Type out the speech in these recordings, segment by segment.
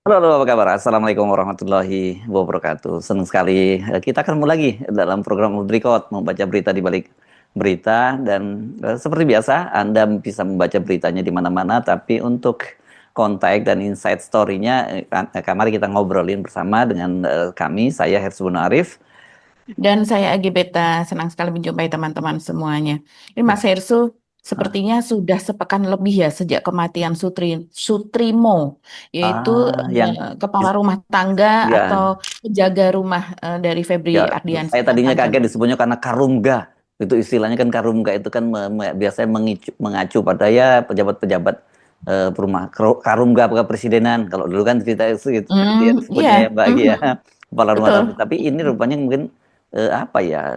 Halo, halo, apa kabar? Assalamualaikum warahmatullahi wabarakatuh. Senang sekali kita ketemu lagi dalam program Udrikot, membaca berita di balik berita. Dan seperti biasa, Anda bisa membaca beritanya di mana-mana, tapi untuk konteks dan insight story-nya, mari kita ngobrolin bersama dengan kami, saya Hersubun Arif. Dan saya Agi Beta, senang sekali menjumpai teman-teman semuanya. Ini Mas Hersu, Ah, sepertinya sudah sepekan lebih ya sejak kematian Sutrimo, yaitu yang kepala rumah tangga ya, atau penjaga rumah dari Febri ya, saya Ardiansah tadinya kaget Tanjung. disebutnya karena Karungga. Itu istilahnya kan Karungga itu kan biasanya mengacu pada ya pejabat-pejabat Karungga kepresidenan. Kalau dulu kan cerita itu gitu, gitu ya Iya, disebutnya ya Mbak Gia, mhm, kepala rumah betul. tangga. Tapi ini rupanya mungkin apa ya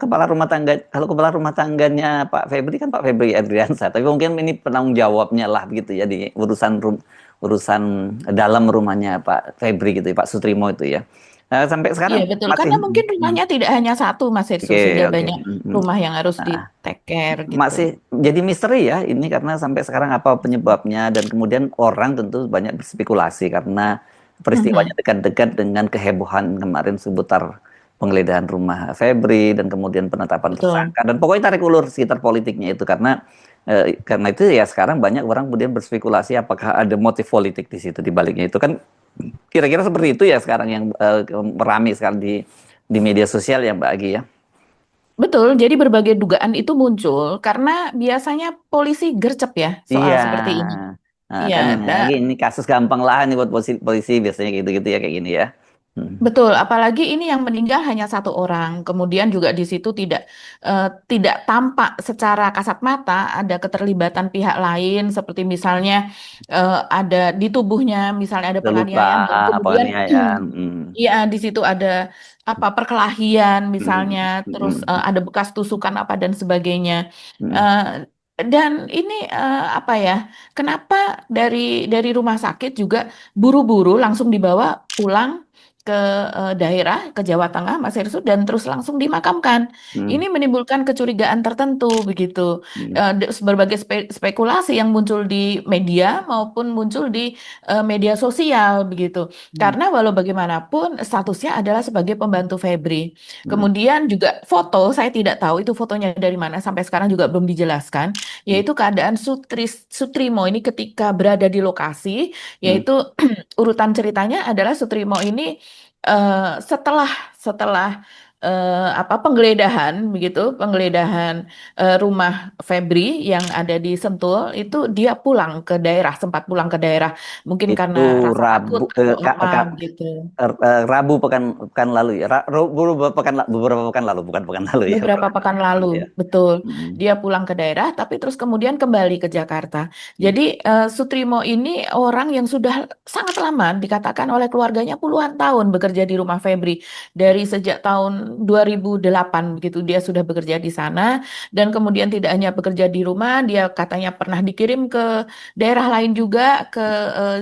kepala rumah tangga. Kalau kepala rumah tangganya Pak Febri kan Pak Febri Adriansa. Tapi mungkin ini penanggung jawabnya lah gitu ya di urusan dalam rumahnya Pak Febri gitu ya, Pak Sutrimo itu ya. Nah, sampai Iya sekarang betul, masih karena mungkin rumahnya tidak hanya satu Mas Hersu, oke, sehingga oke. banyak Mm. rumah yang harus di Nah, take care gitu. masih jadi misteri ya ini karena sampai sekarang apa penyebabnya dan kemudian orang tentu banyak berspekulasi karena peristiwanya Mhm, dekat-dekat dengan kehebohan kemarin seputar penggeledahan rumah Febri dan kemudian penetapan betul. tersangka dan pokoknya tarik ulur sekitar politiknya itu karena itu ya sekarang banyak orang kemudian berspekulasi apakah ada motif politik di situ di baliknya itu kan kira-kira seperti itu ya sekarang yang ramai sekarang di media sosial ya Mbak Agi ya. Betul, jadi berbagai dugaan itu muncul karena biasanya polisi gercep ya soal Iya. seperti ini. Nah, Iya, kan lagi ini kasus gampang lah nih buat polisi, polisi biasanya gitu-gitu ya kayak gini ya. Hmm. betul. Apalagi ini yang meninggal hanya satu orang. Kemudian juga di situ tidak tampak secara kasat mata ada keterlibatan pihak lain, seperti misalnya ada di tubuhnya, misalnya ada Ada luka penganiayaan dan kemudian penganiayaan. Hmm. iya di situ ada apa perkelahian misalnya, Hmm. terus Hmm. ada bekas tusukan apa dan sebagainya. Hmm. Eh, dan ini apa ya? Kenapa dari rumah sakit juga buru-buru langsung dibawa pulang ke daerah ke Jawa Tengah, Mas Hersud, dan terus langsung dimakamkan. Hmm. Ini menimbulkan kecurigaan tertentu begitu. Hmm. Berbagai spekulasi yang muncul di media maupun muncul di media sosial begitu. Hmm. Karena walau bagaimanapun statusnya adalah sebagai pembantu Febri. Hmm. Kemudian juga foto, saya tidak tahu itu fotonya dari mana sampai sekarang juga belum dijelaskan, Hmm. yaitu keadaan Sutrimo ini ketika berada di lokasi, Hmm. yaitu urutan ceritanya adalah Sutrimo ini setelah setelah apa penggeledahan begitu, penggeledahan rumah Febri yang ada di Sentul itu dia pulang ke daerah, sempat pulang ke daerah mungkin karena Itu rasa takut Rabu atau apa gitu. Rabu pekan lalu ya. Beberapa pekan lalu bukan pekan lalu ya. Beberapa pekan lalu, Ya. betul. Hmm. Dia pulang ke daerah, tapi terus kemudian kembali ke Jakarta. Hmm. Jadi Sutrimo ini orang yang sudah sangat lama, dikatakan oleh keluarganya puluhan tahun bekerja di rumah Febri. Dari sejak tahun 2008 begitu dia sudah bekerja di sana. Dan kemudian tidak hanya bekerja di rumah, dia katanya pernah dikirim ke daerah lain juga, ke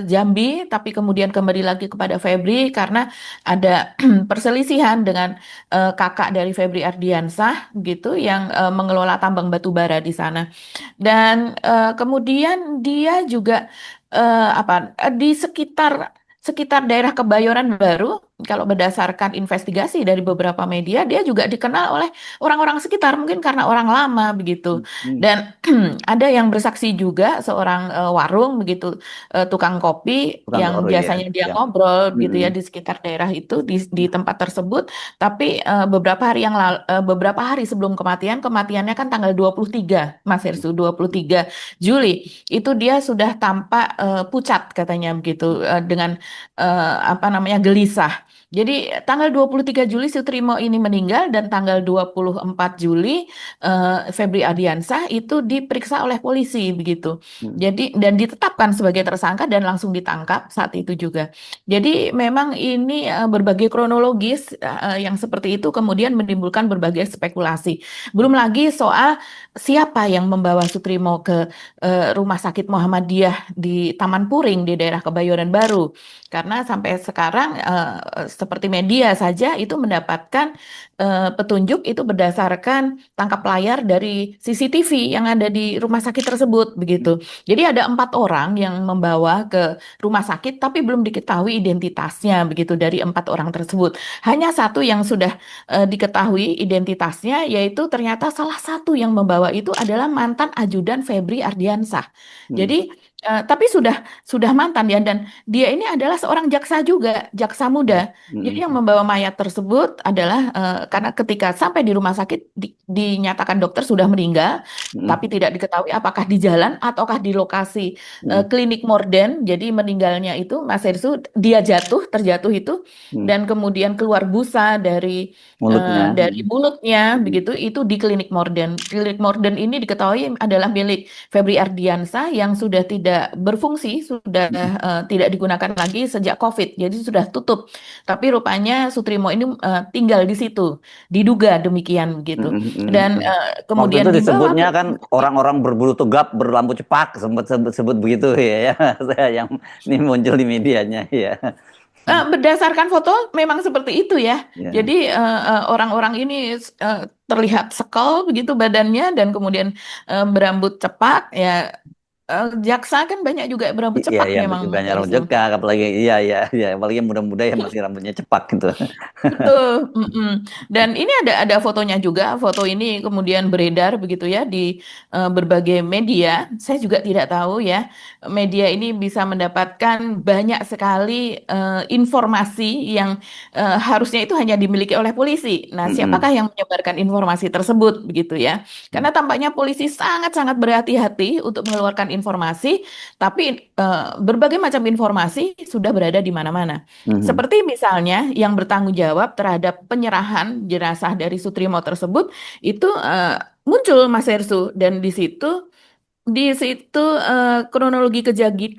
Jambi, tapi kemudian kembali lagi kepada Febri karena ada perselisihan dengan kakak dari Febri Ardiansah gitu yang mengelola tambang batu bara di sana. Dan kemudian dia juga di sekitar sekitar daerah Kebayoran Baru, kalau berdasarkan investigasi dari beberapa media, dia juga dikenal oleh orang-orang sekitar, mungkin karena orang lama begitu. Hmm. Dan ada yang bersaksi juga, seorang warung begitu, tukang kopi Bukan yang baru ya. biasanya dia Ya. ngobrol gitu Hmm. ya di sekitar daerah itu, di tempat tersebut. Tapi beberapa hari sebelum kematiannya kan tanggal 23 Mas Hersu, 23 Juli, itu dia sudah tampak pucat katanya begitu, dengan apa namanya gelisah. Jadi tanggal 23 Juli Sutrimo ini meninggal dan tanggal 24 Juli Febri Ardiansah itu diperiksa oleh polisi begitu. Hmm. Jadi dan ditetapkan sebagai tersangka dan langsung ditangkap saat itu juga. Jadi memang ini berbagai kronologis yang seperti itu kemudian menimbulkan berbagai spekulasi. Belum lagi soal siapa yang membawa Sutrimo ke Rumah Sakit Muhammadiyah di Taman Puring di daerah Kebayoran Baru. Karena sampai sekarang seperti media saja itu mendapatkan petunjuk itu berdasarkan tangkap layar dari CCTV yang ada di rumah sakit tersebut begitu. Jadi ada 4 orang yang membawa ke rumah sakit tapi belum diketahui identitasnya begitu dari 4 orang tersebut. Hanya satu yang sudah diketahui identitasnya yaitu ternyata salah satu yang membawa itu adalah mantan ajudan Febri Ardiansah. Mm, Jadi tapi sudah mantan ya dan dia ini adalah seorang jaksa juga, jaksa mm, muda. Jadi yang mm, membawa mayat tersebut adalah karena ketika sampai di rumah sakit dinyatakan dokter sudah meninggal, mm, tapi tidak diketahui apakah di jalan ataukah di lokasi mm, klinik Morden. Jadi meninggalnya itu Mas Hersu dia terjatuh itu mm. dan kemudian keluar busa Mulutnya. dari mulutnya Mm, begitu itu di klinik Morden. Klinik Morden ini diketahui adalah milik Febri Ardiansah yang sudah tidak berfungsi, sudah mm, tidak digunakan lagi sejak COVID. Jadi sudah tutup. Tapi rupanya Sutrimo ini tinggal di situ, diduga demikian mm, gitu. mm, Dan mm. Waktu itu kemudian dibawa disebutnya ke kan orang-orang berbulu tegap berlampu cepak sempat sebut begitu ya, ya. Saya yang ini muncul di medianya ya. berdasarkan foto memang seperti itu ya. Ya. Jadi orang-orang ini terlihat sekal begitu badannya dan kemudian berambut cepak ya. Jaksa kan banyak juga berambut Iya, cepak iya, memang Mas banyak rambut Ersu. jekak, apalagi iya, iya, iya, apalagi yang muda-muda yang masih rambutnya cepak gitu. Betul, mm-mm. Dan ini ada fotonya juga. Foto ini kemudian beredar begitu ya di berbagai media. Saya juga tidak tahu ya, media ini bisa mendapatkan banyak sekali informasi yang harusnya itu hanya dimiliki oleh polisi. Nah, Mm-mm. siapakah yang menyebarkan informasi tersebut begitu ya? Karena tampaknya polisi sangat-sangat berhati-hati untuk mengeluarkan informasi, tapi berbagai macam informasi sudah berada di mana-mana. Mhm. Seperti misalnya yang bertanggung jawab terhadap penyerahan jenazah dari Sutrimo tersebut itu muncul Mas Hersu dan di situ kronologi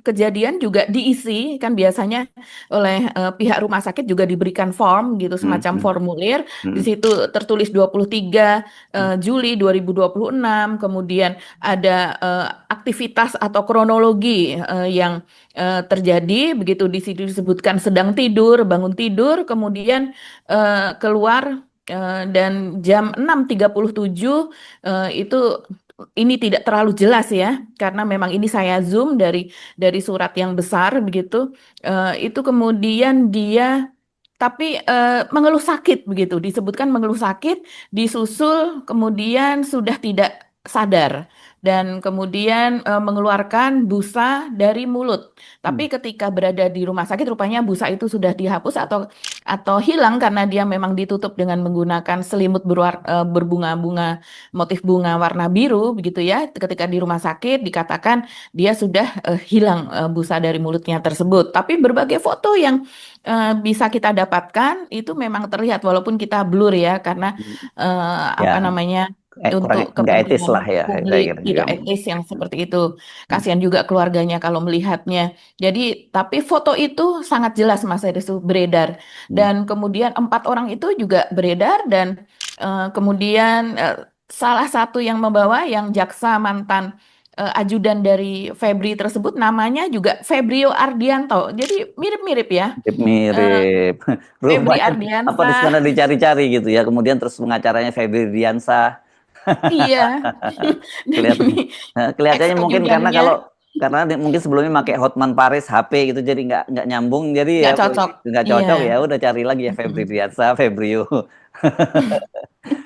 kejadian juga diisi kan biasanya oleh pihak rumah sakit juga diberikan form gitu semacam Mhm. formulir di Mhm. situ tertulis 23 Juli 2026 kemudian ada aktivitas atau kronologi yang terjadi begitu di situ disebutkan sedang tidur bangun tidur kemudian keluar dan jam 6.37 itu ini tidak terlalu jelas ya, karena memang ini saya zoom dari surat yang besar begitu. Itu kemudian dia tapi mengeluh sakit begitu, disebutkan mengeluh sakit, disusul kemudian sudah tidak sadar dan kemudian mengeluarkan busa dari mulut. Mhm. Tapi ketika berada di rumah sakit, rupanya busa itu sudah dihapus atau hilang karena dia memang ditutup dengan menggunakan selimut berbunga-bunga motif bunga warna biru begitu ya. Ketika di rumah sakit dikatakan dia sudah hilang busa dari mulutnya tersebut. Tapi berbagai foto yang bisa kita dapatkan itu memang terlihat walaupun kita blur ya karena Ya, apa namanya kurang untuk nggak etis lah kepentingan ya, saya publik kira juga. tidak etis yang seperti itu. Kasihan juga keluarganya kalau melihatnya. Jadi tapi foto itu sangat jelas Mas Erisu beredar Hmm. dan kemudian 4 orang itu juga beredar dan kemudian salah satu yang membawa yang jaksa mantan ajudan dari Febri tersebut namanya juga Febrio Ardianto. Jadi mirip-mirip ya. Eh, Mirip. Febri Rupanya apa di Ardiansah. sana dicari-cari gitu ya. Kemudian terus pengacaranya Febri Diansah. Iya. Dan Kelihatan ini kelihatannya mungkin karena ex-ajudannya mungkin sebelumnya pakai Hotman Paris HP gitu jadi nggak nyambung jadi ya nggak cocok. nggak Iya. cocok ya udah cari lagi ya Febri Mm-mm. Diansah Febrio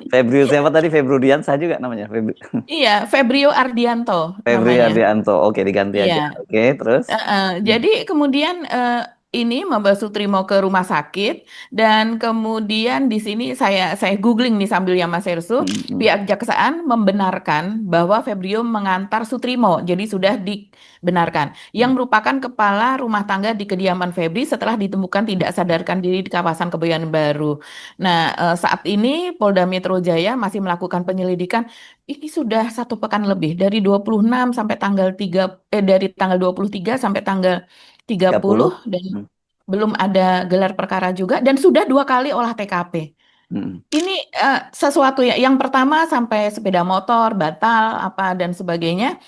Febrio siapa tadi Febrio Diansah juga namanya Iya, Febrio Ardianto Febri namanya. Ardianto oke diganti Iya. aja oke terus. Jadi kemudian ini membawa Sutrimo ke rumah sakit dan kemudian di sini saya googling nih sambil ya Mas Hersu, Hmm, hmm, pihak kejaksaan membenarkan bahwa Febrio mengantar Sutrimo, jadi sudah dibenarkan, yang hmm. merupakan kepala rumah tangga di kediaman Febri setelah ditemukan tidak sadarkan diri di kawasan Kebayoran Baru. Nah, saat ini Polda Metro Jaya masih melakukan penyelidikan. Ini sudah 1 pekan lebih dari 26 sampai dari tanggal 23 sampai tanggal 30. 30 dan Hmm. belum ada gelar perkara juga dan sudah 2 kali olah TKP. Hmm. Ini sesuatu yang pertama sampai sepeda motor batal apa dan sebagainya,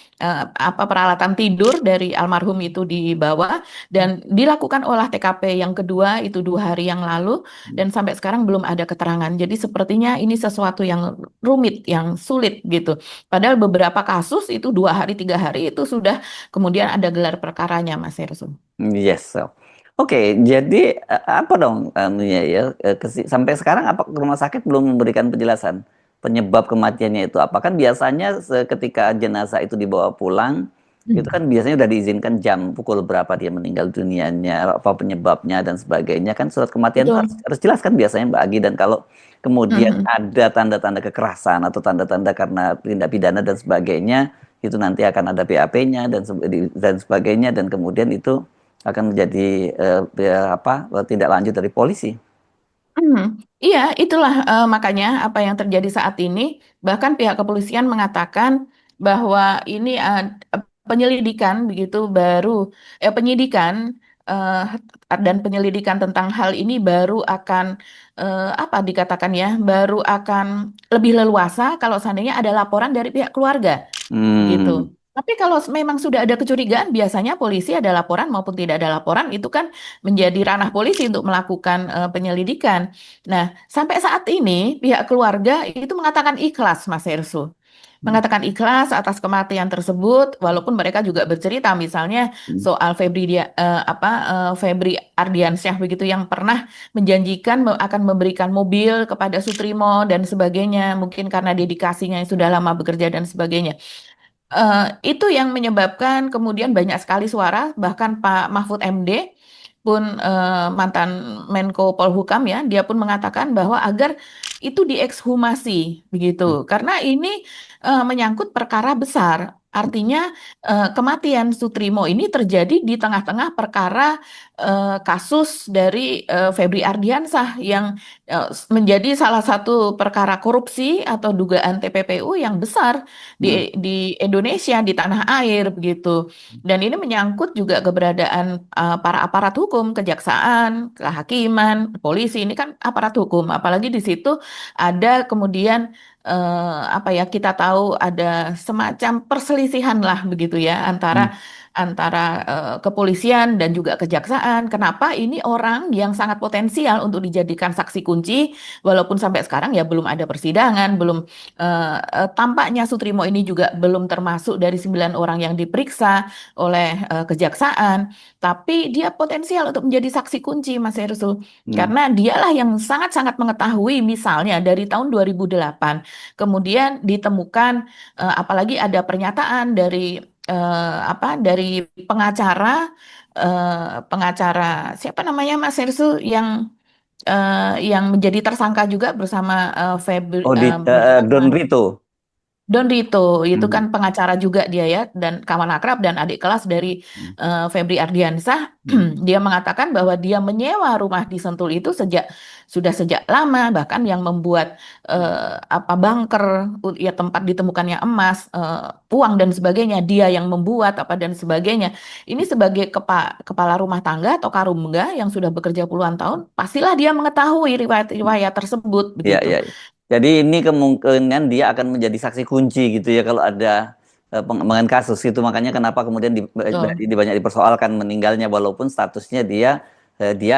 apa peralatan tidur dari almarhum itu dibawa dan dilakukan olah TKP yang kedua itu 2 hari yang lalu dan sampai sekarang belum ada keterangan. Jadi sepertinya ini sesuatu yang rumit, yang sulit gitu. Padahal beberapa kasus itu 2 hari 3 hari itu sudah kemudian ada gelar perkaranya, Mas Hersum. Yes, so. Oke, jadi apa dong anunya ya? Sampai sekarang apa rumah sakit belum memberikan penjelasan penyebab kematiannya itu apa? Kan biasanya ketika jenazah itu dibawa pulang, itu Hmm. kan biasanya udah diizinkan jam pukul berapa dia meninggal dunianya, apa penyebabnya dan sebagainya. Kan surat kematian itu harus, Betul. harus jelas kan biasanya Mbak Agi. Dan kalau kemudian Mhm. ada tanda-tanda kekerasan atau tanda-tanda karena tindak pidana dan sebagainya, itu nanti akan ada BAP-nya dan sebagainya, dan kemudian itu akan menjadi tindak lanjut dari polisi. Hmm, iya, itulah makanya apa yang terjadi saat ini. Bahkan pihak kepolisian mengatakan bahwa ini penyelidikan begitu baru, penyidikan dan penyelidikan tentang hal ini baru akan apa dikatakan ya, baru akan lebih leluasa kalau seandainya ada laporan dari pihak keluarga, begitu. Hmm, Tapi kalau memang sudah ada kecurigaan, biasanya polisi ada laporan maupun tidak ada laporan itu kan menjadi ranah polisi untuk melakukan penyelidikan. Nah, sampai saat ini pihak keluarga itu mengatakan ikhlas, Mas Hersu. Mengatakan ikhlas atas kematian tersebut, walaupun mereka juga bercerita misalnya soal Febri Ardiansyah begitu yang pernah menjanjikan akan memberikan mobil kepada Sutrimo dan sebagainya, mungkin karena dedikasinya yang sudah lama bekerja dan sebagainya. Itu yang menyebabkan kemudian banyak sekali suara, bahkan Pak Mahfud MD pun mantan Menko Polhukam ya, dia pun mengatakan bahwa agar itu diekshumasi begitu, karena ini menyangkut perkara besar. Artinya kematian Sutrimo ini terjadi di tengah-tengah perkara kasus dari Febri Ardiansah yang menjadi salah satu perkara korupsi atau dugaan TPPU yang besar di Indonesia, di tanah air begitu. Dan ini menyangkut juga keberadaan para aparat hukum, kejaksaan, kehakiman, polisi. Ini kan aparat hukum, apalagi di situ ada kemudian apa ya, kita tahu ada semacam perselisihan lah begitu ya antara kepolisian dan juga kejaksaan. Kenapa ini orang yang sangat potensial untuk dijadikan saksi kunci, walaupun sampai sekarang ya belum ada persidangan, belum tampaknya Sutrimo ini juga belum termasuk dari 9 orang yang diperiksa oleh kejaksaan, tapi dia potensial untuk menjadi saksi kunci, Mas Hersul. hmm. Karena dialah yang sangat-sangat mengetahui misalnya dari tahun 2008, kemudian ditemukan apalagi ada pernyataan dari dari pengacara siapa namanya Mas Hersul yang menjadi tersangka juga bersama Oh, Don bersama Rito. Don Rito itu Hmm, kan pengacara juga dia ya dan kawan akrab dan adik kelas dari hmm, Febri Ardiansah. hmm, Dia mengatakan bahwa dia menyewa rumah di Sentul itu sejak lama, bahkan yang membuat bunker ya tempat ditemukannya emas, uang dan sebagainya dia yang membuat apa dan sebagainya. Ini sebagai kepala rumah tangga atau karumga yang sudah bekerja puluhan tahun, pastilah dia mengetahui riwayat-riwayat tersebut ya, begitu. ya. Jadi ini kemungkinan dia akan menjadi saksi kunci gitu ya kalau ada pengembangan kasus itu. Makanya kenapa kemudian Betul. banyak dipersoalkan meninggalnya walaupun statusnya dia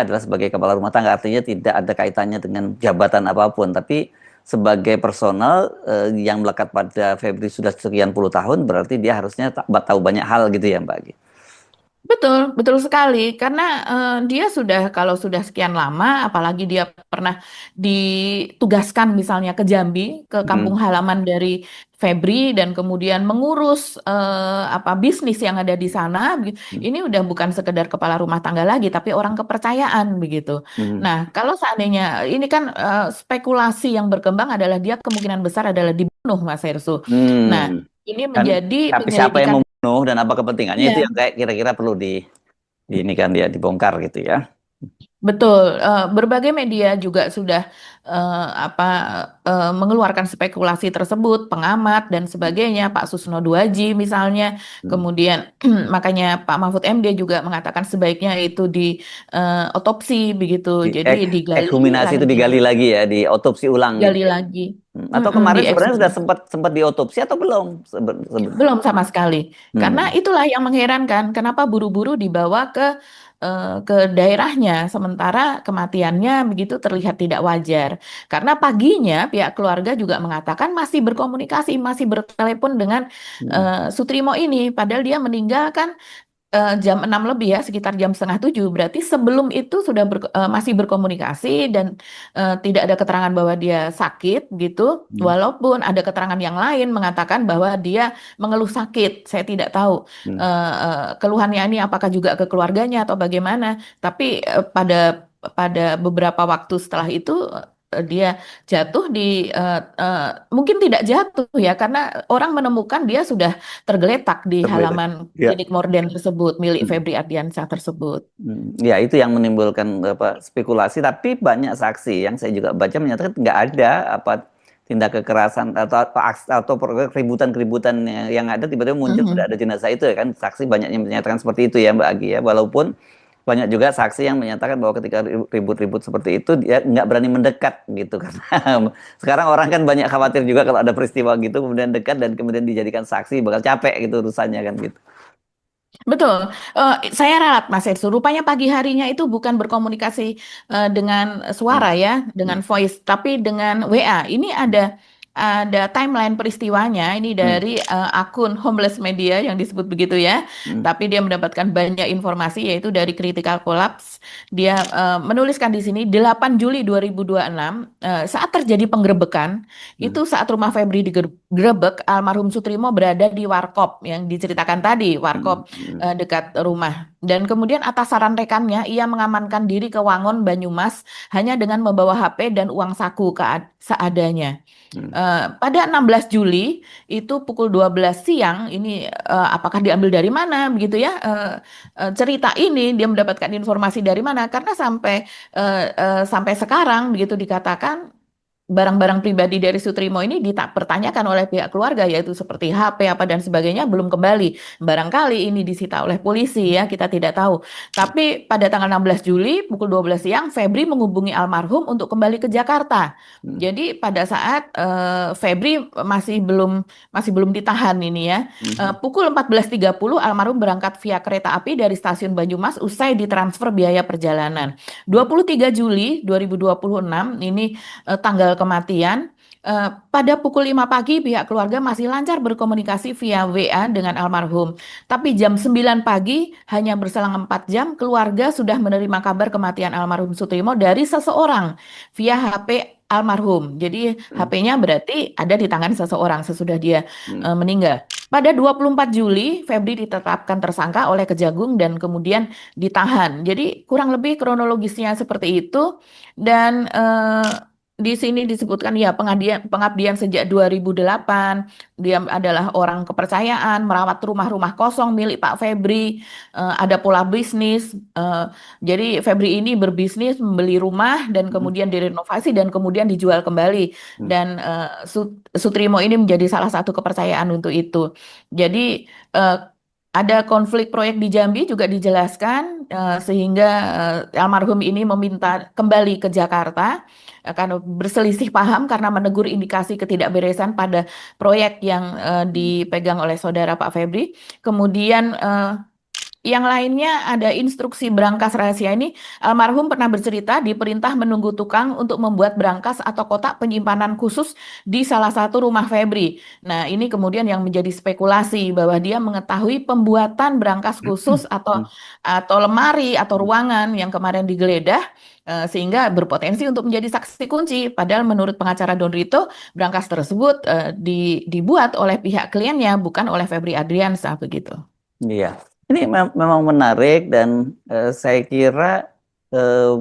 adalah sebagai kepala rumah tangga, artinya tidak ada kaitannya dengan jabatan apapun, tapi sebagai personal yang melekat pada Febri sudah sekian puluh tahun, berarti dia harusnya tahu banyak hal gitu ya Mbak Agi. Betul, betul sekali. Karena dia sudah, kalau sudah sekian lama, apalagi dia pernah ditugaskan misalnya ke Jambi, ke kampung Hmm, halaman dari Febri, dan kemudian mengurus bisnis yang ada di sana. hmm, Ini udah bukan sekedar kepala rumah tangga lagi, tapi orang kepercayaan begitu. hmm, Nah, kalau seandainya ini kan spekulasi yang berkembang adalah dia kemungkinan besar adalah dibunuh, Mas Hersu. Nah, hmm. ini Kan, menjadi tapi siapa yang penyelidikan. membunuh dan apa kepentingannya itu Iya. yang kayak kira-kira perlu di ini kan dia dibongkar gitu ya. Betul, berbagai media juga sudah mengeluarkan spekulasi tersebut, pengamat dan sebagainya, Pak Susno Duaji misalnya, Hmm. kemudian makanya Pak Mahfud MD juga mengatakan sebaiknya itu di otopsi begitu, Di jadi digali ekhuminasi itu lagi, digali lagi ya, diotopsi ulang gitu digali ya. lagi. Atau Mm-mm, kemarin sebenarnya sudah diekshumasi. sempat sempat diotopsi atau belum? Belum sama sekali. Karena Hmm. itulah yang mengherankan, kenapa buru-buru dibawa ke daerahnya, sementara kematiannya begitu terlihat tidak wajar. Karena paginya pihak keluarga juga mengatakan masih berkomunikasi, masih bertelepon dengan Hmm. Sutrimo ini, padahal dia meninggal kan jam 6 lebih ya, sekitar jam setengah 7. Berarti sebelum itu sudah masih berkomunikasi dan tidak ada keterangan bahwa dia sakit gitu. Hmm. Walaupun ada keterangan yang lain mengatakan bahwa dia mengeluh sakit. Saya tidak tahu Hmm. keluhannya ini apakah juga ke keluarganya atau bagaimana. Tapi pada beberapa waktu setelah itu dia jatuh mungkin tidak jatuh ya karena orang menemukan dia sudah tergeletak di Tergeletak. halaman Ya. klinik Morden tersebut, milik Hmm. Febri Ardiansyah tersebut. Ya, itu yang menimbulkan apa spekulasi. Tapi banyak saksi yang saya juga baca menyatakan nggak ada apa tindak kekerasan atau keributan-keributan yang ada tiba-tiba muncul sudah Mhm. ada jenazah itu ya kan. Saksi banyak yang menyatakan seperti itu ya Mbak Agi ya. Walaupun banyak juga saksi yang menyatakan bahwa ketika ribut-ribut seperti itu dia nggak berani mendekat gitu karena sekarang orang kan banyak khawatir juga kalau ada peristiwa gitu kemudian dekat dan kemudian dijadikan saksi bakal capek gitu urusannya kan gitu. Betul. Saya ralat Mas Ersu. Rupanya pagi harinya itu bukan berkomunikasi dengan suara Hmm. ya, Hmm. dengan voice, tapi dengan WA. Ini ada timeline peristiwanya. Ini Hmm. dari akun Homeless Media yang disebut begitu ya. Hmm. Tapi dia mendapatkan banyak informasi yaitu dari Critical Collapse. Dia menuliskan di sini 8 Juli 2026 saat terjadi penggerebekan Hmm. itu saat rumah Febri digerebek, almarhum Sutrimo berada di Warkop yang diceritakan tadi, Hmm. Warkop Hmm. dekat rumah. Dan kemudian atas saran rekannya, ia mengamankan diri ke Wangon, Banyumas hanya dengan membawa HP dan uang saku seadanya. Hmm. Pada 16 Juli itu pukul 12 siang, ini apakah diambil dari mana begitu ya? Cerita ini dia mendapatkan informasi dari mana? Karena sampai sekarang begitu dikatakan barang-barang pribadi dari Sutrimo ini dipertanyakan oleh pihak keluarga yaitu seperti HP apa dan sebagainya belum kembali. Barangkali ini disita oleh polisi ya, kita tidak tahu. Tapi pada tanggal 16 Juli pukul 12 siang Febri menghubungi almarhum untuk kembali ke Jakarta. Hmm. Jadi pada saat Febri masih belum ditahan ini ya. Hmm. Pukul 14.30 almarhum berangkat via kereta api dari stasiun Banyumas usai ditransfer biaya perjalanan. 23 Juli 2026 ini tanggal kematian. Pada pukul 5 pagi pihak keluarga masih lancar berkomunikasi via WA dengan almarhum. Tapi jam 9 pagi hanya berselang 4 jam keluarga sudah menerima kabar kematian almarhum Sutrimo dari seseorang via HP almarhum. Jadi Hmm. HP-nya berarti ada di tangan seseorang sesudah dia Hmm. meninggal. Pada 24 Juli, Febri ditetapkan tersangka oleh Kejagung dan kemudian ditahan. Jadi kurang lebih kronologisnya seperti itu. Dan di sini disebutkan ya pengabdian sejak 2008, dia adalah orang kepercayaan, merawat rumah-rumah kosong milik Pak Febri, ada pola bisnis. Jadi Febri ini berbisnis membeli rumah dan Hmm. kemudian direnovasi dan kemudian dijual kembali. Hmm. Dan Sutrimo ini menjadi salah satu kepercayaan untuk itu. Jadi eh, ada konflik proyek di Jambi juga dijelaskan sehingga almarhum ini meminta kembali ke Jakarta karena berselisih paham karena menegur indikasi ketidakberesan pada proyek yang dipegang oleh saudara Pak Febri. Kemudian yang lainnya ada instruksi berangkas rahasia ini. Almarhum pernah bercerita diperintah menunggu tukang untuk membuat berangkas atau kotak penyimpanan khusus di salah satu rumah Febri. Nah, ini kemudian yang menjadi spekulasi bahwa dia mengetahui pembuatan berangkas khusus atau Hmm. atau lemari atau ruangan yang kemarin digeledah sehingga berpotensi untuk menjadi saksi kunci. Padahal menurut pengacara Don Rito, berangkas tersebut dibuat oleh pihak kliennya bukan oleh Febri Adriansyah begitu. Iya, ini memang menarik dan saya kira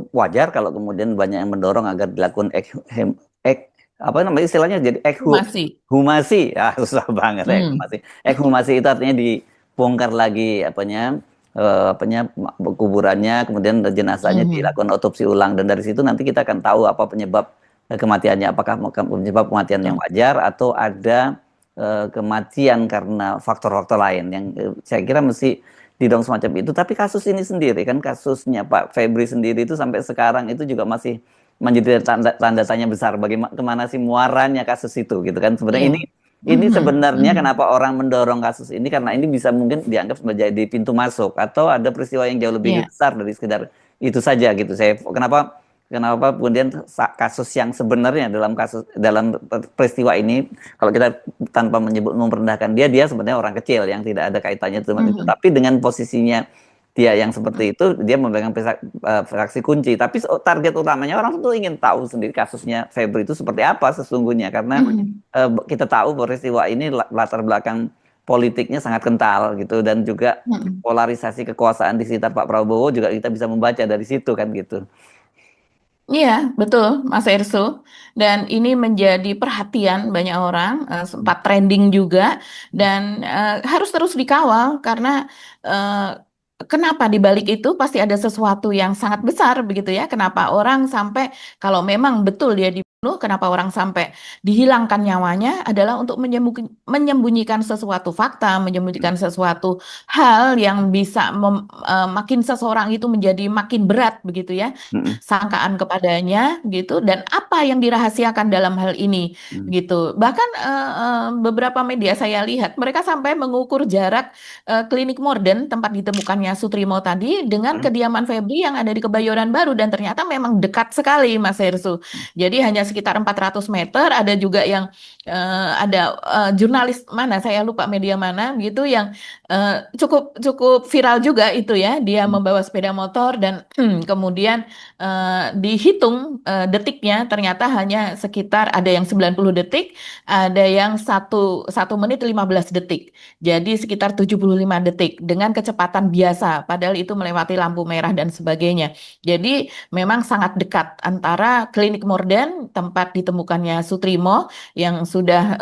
wajar kalau kemudian banyak yang mendorong agar dilakukan apa namanya istilahnya jadi Masih. humasi, ya susah banget Hmm. ekshumasi. Ekshumasi itu artinya dibongkar lagi apanya kuburannya, kemudian jenazahnya Mhm. dilakukan otopsi ulang, dan dari situ nanti kita akan tahu apa penyebab kematiannya, apakah penyebab kematian yang Betul. wajar atau ada kematian karena faktor-faktor lain yang saya kira mesti didorong semacam itu. Tapi kasus ini sendiri kan, kasusnya Pak Febri sendiri itu sampai sekarang itu juga masih menjadi tanda tanya besar, bagaimana kemana sih muaranya kasus itu gitu kan. Sebenarnya Iya. ini Mhm. sebenarnya Mhm. kenapa orang mendorong kasus ini, karena ini bisa mungkin dianggap menjadi pintu masuk atau ada peristiwa yang jauh lebih Iya. besar dari sekedar itu saja gitu. Saya kenapa kenapa kemudian kasus yang sebenarnya dalam peristiwa ini, kalau kita tanpa menyebut memperendahkan dia sebenarnya orang kecil yang tidak ada kaitannya dengan itu, Mhm. tapi dengan posisinya dia yang seperti itu, dia memegang fraksi kunci. Tapi target utamanya orang tentu ingin tahu sendiri kasusnya Febri itu seperti apa sesungguhnya, karena Mhm. kita tahu peristiwa ini latar belakang politiknya sangat kental gitu, dan juga Mhm. polarisasi kekuasaan di sekitar Pak Prabowo juga kita bisa membaca dari situ kan gitu. Iya, betul, Mas Erso. Dan ini menjadi perhatian banyak orang, sempat trending juga, dan harus terus dikawal karena eh, kenapa di balik itu pasti ada sesuatu yang sangat besar begitu ya. Kenapa orang sampai kalau memang betul dia dibunuh, kenapa orang sampai dihilangkan nyawanya adalah untuk menyembunyikan sesuatu fakta, menyembunyikan sesuatu hal yang bisa makin seseorang itu menjadi makin berat begitu ya Mm-mm. sangkaan kepadanya gitu dan apa yang dirahasiakan dalam hal ini Mm. gitu. Bahkan beberapa media saya lihat mereka sampai mengukur jarak klinik Morden tempat ditemukannya Sutrimo tadi dengan Mm. kediaman Febri yang ada di Kebayoran Baru dan ternyata memang dekat sekali Mas Hersu. Jadi hanya sekitar 400 meter. Ada juga yang ada jurnalis mana saya lupa media mana gitu yang cukup cukup viral juga itu ya. Dia membawa sepeda motor dan kemudian dihitung detiknya ternyata hanya sekitar ada yang 90 detik, ada yang 1 menit 15 detik. Jadi sekitar 75 detik dengan kecepatan biasa, padahal itu melewati lampu merah dan sebagainya. Jadi memang sangat dekat antara klinik Morden tempat ditemukannya Sutrimo yang sudah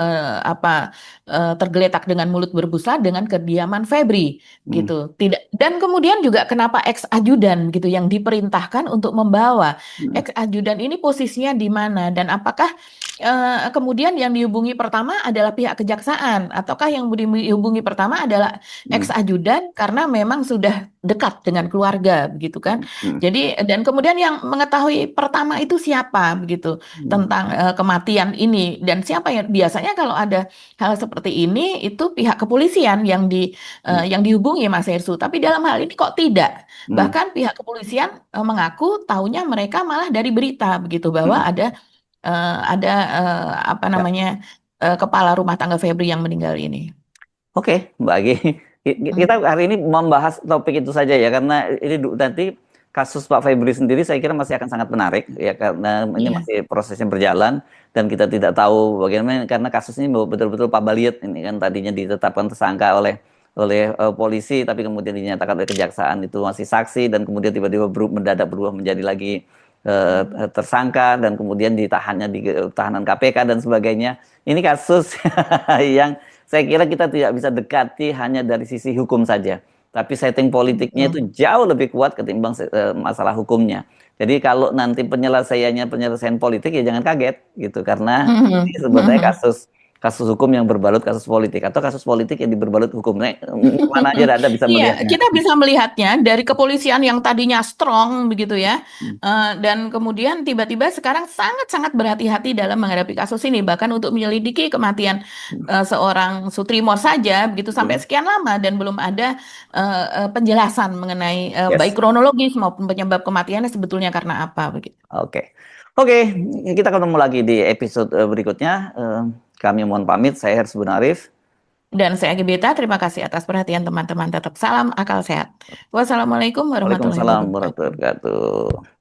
tergeletak dengan mulut berbusa dengan kediaman Febri Mm. gitu. Tidak dan kemudian juga kenapa ex ajudan gitu yang diperintahkan untuk membawa Mm. ex ajudan ini posisinya di mana dan apakah kemudian yang dihubungi pertama adalah pihak kejaksaan ataukah yang dihubungi pertama adalah ex Mm. ajudan karena memang sudah dekat dengan keluarga begitu kan. Mm. Jadi dan kemudian yang mengetahui pertama itu siapa begitu Mm. tentang kematian ini dan siapa yang biasanya kalau ada hal seperti ini itu pihak kepolisian Mm. yang dihubungi Mas Hersu. Tapi dalam hal ini kok tidak. Mm. Bahkan pihak kepolisian mengaku taunya mereka malah dari berita begitu bahwa Mm. ada apa Ya. namanya kepala rumah tangga Febri yang meninggal ini. Oke, Mbak Agi. Kita Hmm. hari ini membahas topik itu saja ya, karena ini nanti kasus Pak Febri sendiri saya kira masih akan sangat menarik ya, karena ini Iya. masih prosesnya berjalan dan kita tidak tahu bagaimana, karena kasus ini betul-betul Pak Baliet ini kan tadinya ditetapkan tersangka oleh oleh polisi, tapi kemudian dinyatakan oleh kejaksaan itu masih saksi, dan kemudian tiba-tiba mendadak berubah menjadi lagi tersangka, dan kemudian ditahannya di tahanan KPK dan sebagainya. Ini kasus yang saya kira kita tidak bisa dekati hanya dari sisi hukum saja, tapi setting politiknya itu Betul. jauh lebih kuat ketimbang masalah hukumnya. Jadi kalau nanti penyelesaian politik ya jangan kaget gitu, karena ini Mhm. sebenarnya Mhm. kasus kasus hukum yang berbalut kasus politik, atau kasus politik yang berbalut hukum. Nah, mana aja Anda bisa Iya, melihatnya. kita bisa melihatnya dari kepolisian yang tadinya strong begitu ya, Hmm. dan kemudian tiba-tiba sekarang sangat-sangat berhati-hati dalam menghadapi kasus ini, bahkan untuk menyelidiki kematian seorang Sutrimor saja begitu sampai Hmm. sekian lama dan belum ada penjelasan mengenai baik Yes. kronologis maupun penyebab kematiannya sebetulnya karena apa begitu. Oke. Oke, kita ketemu lagi di episode berikutnya. Kami mohon pamit, saya Hersbun Arif. Dan saya Gebeta, terima kasih atas perhatian teman-teman. Tetap salam akal sehat. Wassalamualaikum warahmatullahi Waalaikumsalam wabarakatuh. warahmatullahi wabarakatuh.